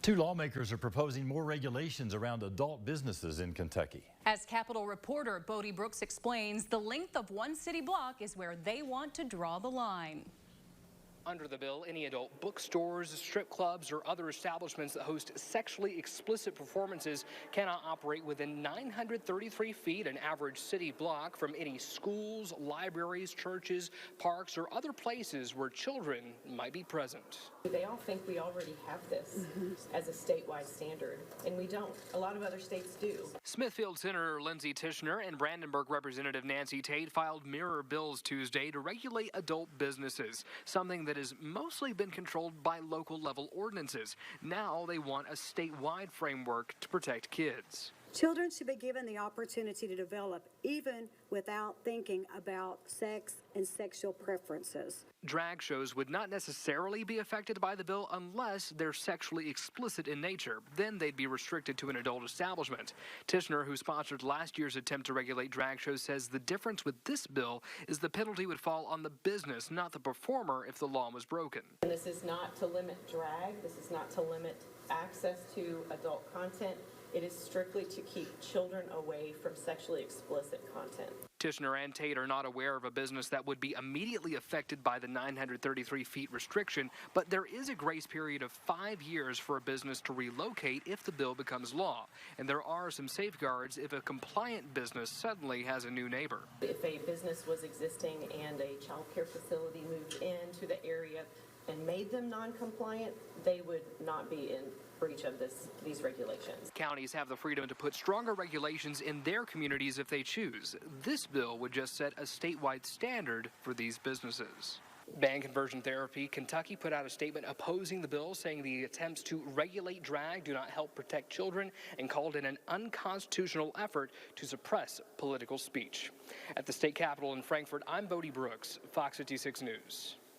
Two lawmakers are proposing more regulations around adult businesses in Kentucky. As Capitol reporter Bodie Brooks explains, the length of one city block is where they want to draw the line. Under the bill, any adult bookstores, strip clubs, or other establishments that host sexually explicit performances cannot operate within 933 feet, an average city block, from any schools, libraries, churches, parks, or other places where children might be present. They all think we already have this as a statewide standard, and we don't. A lot of other states do. Smithfield Senator Lindsey Tishner and Brandenburg Representative Nancy Tate filed mirror bills Tuesday to regulate adult businesses, something that has mostly been controlled by local level ordinances. Now they want a statewide framework to protect kids. Children should be given the opportunity to develop even without thinking about sex and sexual preferences. Drag shows would not necessarily be affected by the bill unless they're sexually explicit in nature. Then they'd be restricted to an adult establishment. Tishner, who sponsored last year's attempt to regulate drag shows, says the difference with this bill is the penalty would fall on the business, not the performer, if the law was broken. And this is not to limit drag. This is not to limit access to adult content. It is strictly to keep children away from sexually explicit content. Tishner and Tate are not aware of a business that would be immediately affected by the 933 feet restriction, but there is a grace period of 5 years for a business to relocate if the bill becomes law. And there are some safeguards if a compliant business suddenly has a new neighbor. If a business was existing and a child care facility moved into the area and made them non-compliant, they would not be in breach of these regulations. Counties have the freedom to put stronger regulations in their communities if they choose. This bill would just set a statewide standard for these businesses. Ban conversion therapy. Kentucky put out a statement opposing the bill, saying the attempts to regulate drag do not help protect children, and called it an unconstitutional effort to suppress political speech. At the state capitol in Frankfort, I'm Bodie Brooks, Fox 56 News.